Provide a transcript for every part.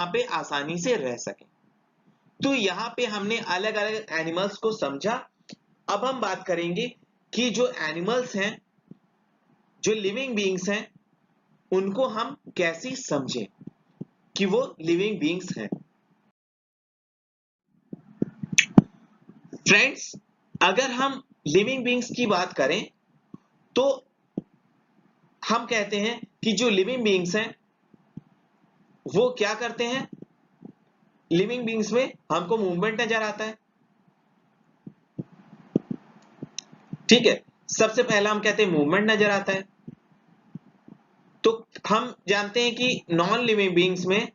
यहाँ पे आसानी से रह सके। तो यहाँ पे हमने अलग अलग एनिमल्स को समझा। अब हम बात करेंगे कि जो एनिमल्स हैं, जो लिविंग बीइंग्स हैं, उनको हम कैसे समझें कि वो लिविंग बीइंग्स हैं। फ्रेंड्स, अगर हम लिविंग बीइंग्स की बात करें तो हम कहते हैं कि जो लिविंग बीइंग्स हैं वो क्या करते हैं। लिविंग बीइंग्स में हमको मूवमेंट नजर आता है। ठीक है, सबसे पहला हम कहते हैं मूवमेंट नजर आता है। तो हम जानते हैं कि नॉन लिविंग बीइंग्स में,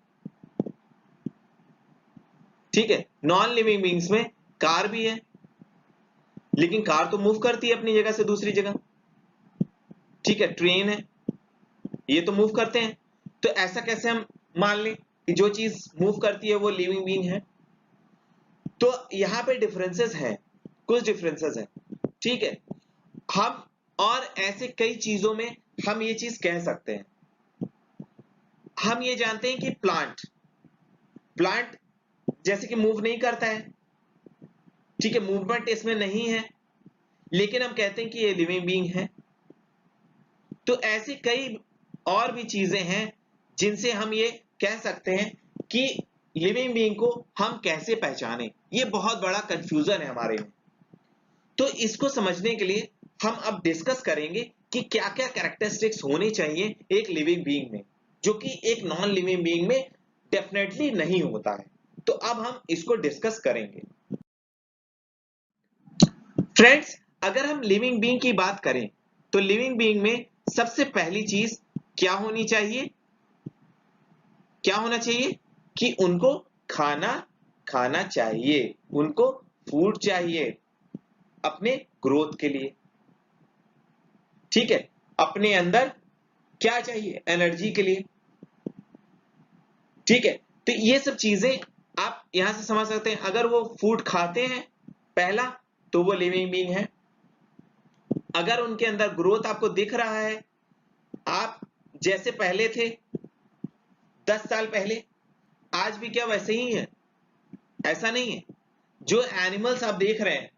ठीक है, नॉन लिविंग बीइंग्स में कार भी है, लेकिन कार तो मूव करती है अपनी जगह से दूसरी जगह। ठीक है, ट्रेन है, ये तो मूव करते हैं। तो ऐसा कैसे हम मान लें कि जो चीज मूव करती है वो लिविंग बीइंग है। तो यहां पे डिफरेंसेस हैं, कुछ डिफरेंसेस हैं। ठीक है, हम और ऐसे कई चीजों में हम ये चीज कह सकते हैं। हम ये जानते हैं कि प्लांट प्लांट जैसे कि मूव नहीं करता है, ठीक है, मूवमेंट इसमें नहीं है, लेकिन हम कहते हैं कि ये लिविंग बीइंग है। तो ऐसी कई और भी चीजें हैं जिनसे हम ये कह सकते हैं कि लिविंग बीइंग को हम कैसे पहचानें। ये बहुत बड़ा कंफ्यूजन है हमारे में। तो इसको समझने के लिए हम अब डिस्कस करेंगे कि क्या क्या कैरेक्टरिस्टिक्स होनी चाहिए एक लिविंग बीइंग में, जो कि एक नॉन लिविंग बीइंग में डेफिनेटली नहीं होता है। तो अब हम इसको डिस्कस करेंगे। फ्रेंड्स, अगर हम लिविंग बीइंग की बात करें तो लिविंग बीइंग में सबसे पहली चीज क्या होनी चाहिए, क्या होना चाहिए कि उनको खाना खाना चाहिए, उनको फूड चाहिए अपने ग्रोथ के लिए। ठीक है, अपने अंदर क्या चाहिए, एनर्जी के लिए। ठीक है, तो ये सब चीजें आप यहां से समझ सकते हैं। अगर वो फूड खाते हैं पहला, तो वो लिविंग बीइंग है। अगर उनके अंदर ग्रोथ आपको दिख रहा है, आप जैसे पहले थे 10 साल पहले, आज भी क्या वैसे ही है? ऐसा नहीं है। जो एनिमल्स आप देख रहे हैं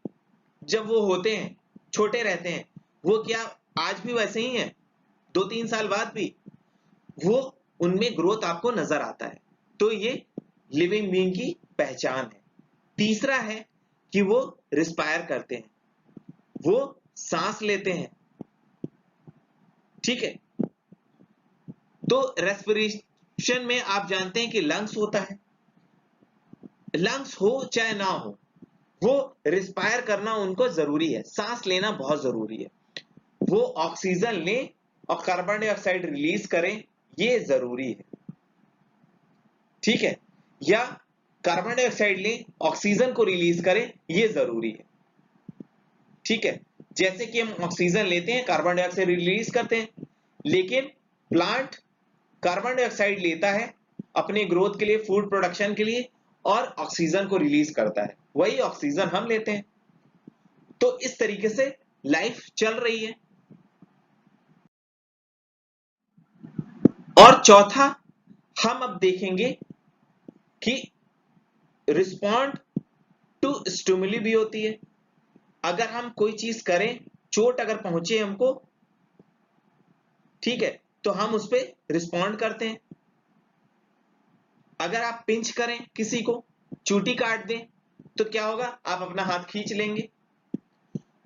जब वो होते हैं, छोटे रहते हैं, वो क्या आज भी वैसे ही है? 2-3 साल बाद भी वो उनमें ग्रोथ आपको नजर आता है। तो ये लिविंग बीइंग की पहचान है। तीसरा है कि वो रिस्पायर करते हैं, वो सांस लेते हैं। ठीक है, तो रेस्पिरेशन में आप जानते हैं कि लंग्स होता है। लंग्स हो चाहे ना हो, वो रिस्पायर करना उनको जरूरी है, सांस लेना बहुत जरूरी है। वो ऑक्सीजन लें और कार्बन डाइऑक्साइड रिलीज करें, ये जरूरी है। ठीक है, या कार्बन डाइऑक्साइड लें, ऑक्सीजन को रिलीज करें, ये जरूरी है। ठीक है, जैसे कि हम ऑक्सीजन लेते हैं, कार्बन डाइऑक्साइड रिलीज करते हैं, लेकिन प्लांट कार्बन डाइऑक्साइड लेता है अपने ग्रोथ के लिए, फूड प्रोडक्शन के लिए, और ऑक्सीजन को रिलीज करता है, वही ऑक्सीजन हम लेते हैं। तो इस तरीके से लाइफ चल रही है। और चौथा हम अब देखेंगे कि रिस्पॉन्ड टू स्टिमुली भी होती है। अगर हम कोई चीज करें, चोट अगर पहुंचे हमको, ठीक है, तो हम उस पर रिस्पॉन्ड करते हैं। अगर आप पिंच करें किसी को, चूटी काट दें, तो क्या होगा, आप अपना हाथ खींच लेंगे।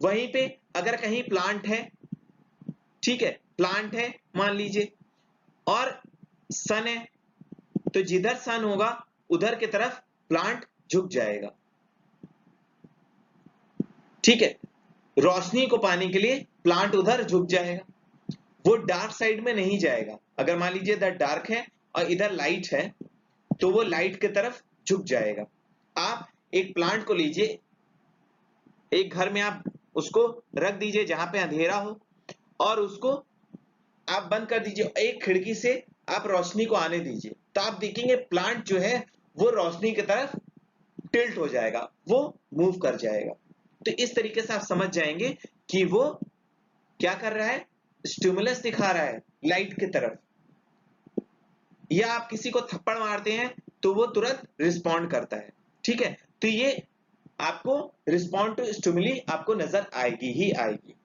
वहीं पे अगर कहीं प्लांट है, ठीक है, प्लांट है मान लीजिए, और सन है, तो जिधर सन होगा उधर की तरफ प्लांट झुक जाएगा। ठीक है, रोशनी को पाने के लिए प्लांट उधर झुक जाएगा, वो डार्क साइड में नहीं जाएगा। अगर मान लीजिए इधर डार्क है और इधर लाइट है, तो वो लाइट की तरफ झुक जाएगा। आप एक प्लांट को लीजिए, एक घर में आप उसको रख दीजिए जहां पे अंधेरा हो, और उसको आप बंद कर दीजिए, एक खिड़की से आप रोशनी को आने दीजिए, तो आप देखेंगे प्लांट जो है वो रोशनी की तरफ टिल्ट हो जाएगा, वो मूव कर जाएगा। तो इस तरीके से आप समझ जाएंगे कि वो क्या कर रहा है, स्टिमुलस दिखा रहा है लाइट की तरफ। या आप किसी को थप्पड़ मारते हैं तो वो तुरंत रिस्पॉन्ड करता है। ठीक है, तो ये आपको रिस्पॉन्ड टू स्टिमुली आपको नजर आएगी ही आएगी।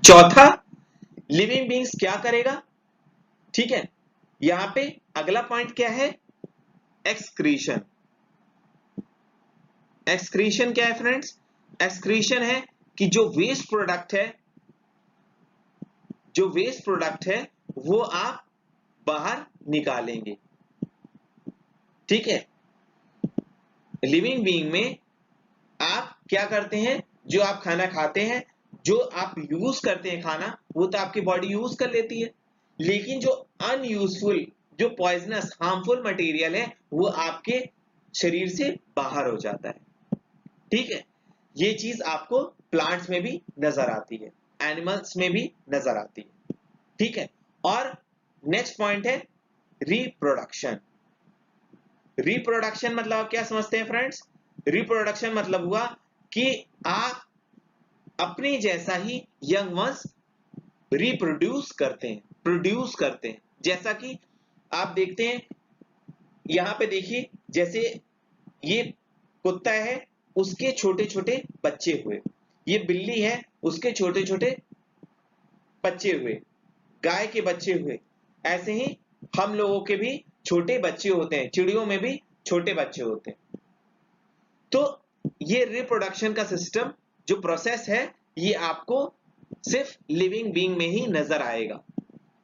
चौथा, लिविंग बींग्स क्या करेगा? ठीक है, यहां पे अगला पॉइंट क्या है? एक्सक्रीशन। एक्सक्रीशन क्या है फ्रेंड्स? एक्सक्रीशन है कि जो वेस्ट प्रोडक्ट है वो आप बाहर निकालेंगे। ठीक है, लिविंग बीइंग में आप क्या करते हैं? जो आप खाना खाते हैं, जो आप यूज करते हैं खाना, वो तो आपकी बॉडी यूज कर लेती है, लेकिन जो अनयूजफुल, जो पॉइजनस, हार्मफुल मटेरियल है, वो आपके शरीर से बाहर हो जाता है। ठीक है, ये चीज आपको प्लांट्स में भी नजर आती है, एनिमल्स में भी नजर आती है। ठीक है, और नेक्स्ट पॉइंट है रिप्रोडक्शन। रिप्रोडक्शन मतलब आप क्या समझते हैं फ्रेंड्स? रिप्रोडक्शन मतलब हुआ कि आप अपने जैसा ही यंग वंस रिप्रोड्यूस करते हैं, प्रोड्यूस करते हैं। जैसा कि आप देखते हैं, यहां पे देखिए, जैसे ये कुत्ता है, उसके छोटे छोटे बच्चे हुए, ये बिल्ली है, उसके छोटे छोटे बच्चे हुए, गाय के बच्चे हुए, ऐसे ही हम लोगों के भी छोटे बच्चे होते हैं, चिड़ियों में भी छोटे बच्चे होते हैं। तो ये रिप्रोडक्शन का सिस्टम, जो प्रोसेस है, ये आपको सिर्फ लिविंग बीइंग में ही नजर आएगा।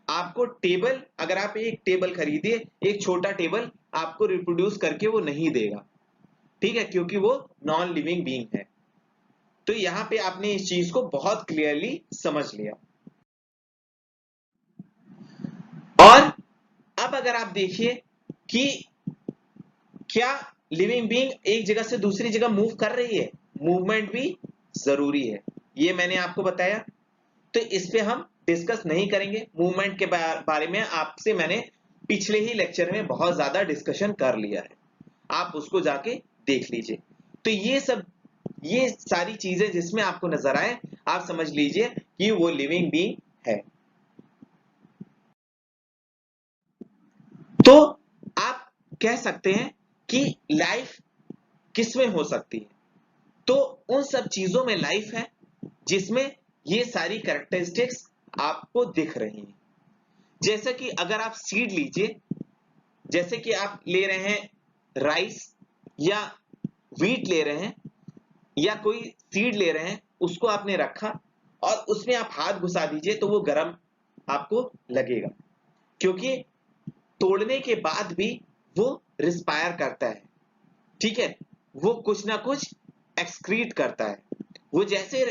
आपको टेबल, अगर आप एक टेबल खरीदिए, एक छोटा टेबल आपको रिप्रोड्यूस करके वो नहीं देगा। ठीक है, क्योंकि वो नॉन लिविंग बीइंग है। तो यहां पे आपने इस चीज को बहुत क्लियरली समझ लिया। और अब अगर आप देखिए कि क्या लिविंग बीइंग एक जगह से दूसरी जगह मूव कर रही है? मूवमेंट भी जरूरी है, ये मैंने आपको बताया। तो इस पे हम डिस्कस नहीं करेंगे। मूवमेंट के बारे में आपसे मैंने पिछले ही लेक्चर में बहुत ज्यादा डिस्कशन कर लिया है, आप उसको जाके देख लीजिए। तो ये सारी चीजें जिसमें आपको नजर आए, आप समझ लीजिए कि वो लिविंग बीइंग है। तो आप कह सकते हैं कि लाइफ किसमें हो सकती है? तो उन सब चीजों में लाइफ है जिसमें ये सारी कैरेक्टरिस्टिक्स आपको दिख रही हैं। जैसे कि अगर आप सीड लीजिए, जैसे कि आप ले रहे हैं राइस या व्हीट ले रहे हैं, या कोई सीड ले रहे हैं, उसको आपने रखा और उसमें आप हाथ घुसा दीजिए तो वो गर्म आपको लगेगा, क्योंकि तोड़ने के बाद भी वो रिस्पायर करता है। ठीक है, वो कुछ ना कुछ एक्सक्रीट करता है। वो जैसे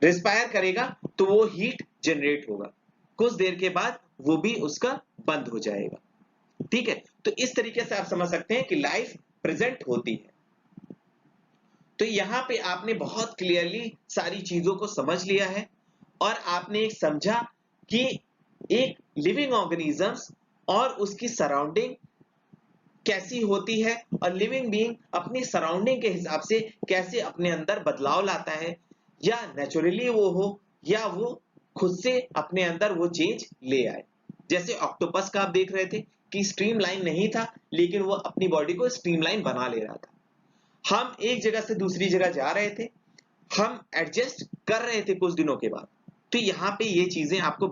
रिस्पायर करेगा तो वो हीट जनरेट होगा, कुछ देर के बाद वो भी उसका बंद हो जाएगा। ठीक है, तो इस तरीके से आप समझ सकते हैं कि लाइफ प्रेजेंट होती है। तो यहां पे आपने बहुत क्लियरली सारी चीजों को समझ लिया है, और आपने एक समझा कि एक लिविंग ऑर्गेनिजम्स और उसकी सराउंडिंग कैसी होती है, और लिविंग बीइंग अपनी सराउंडिंग के हिसाब से कैसे अपने अंदर बदलाव लाता है, या नेचुरली वो हो, या वो खुद से अपने अंदर वो चेंज ले आए। जैसे ऑक्टोपस का आप देख रहे थे कि स्ट्रीमलाइन नहीं था, लेकिन वो अपनी बॉडी को स्ट्रीमलाइन बना ले रहा था। हम एक जगह से दूसरी जगह जा रहे थे, हम एडजस्ट कर रहे थे कुछ दिनों के बाद। तो यहाँ पे ये चीजें आपको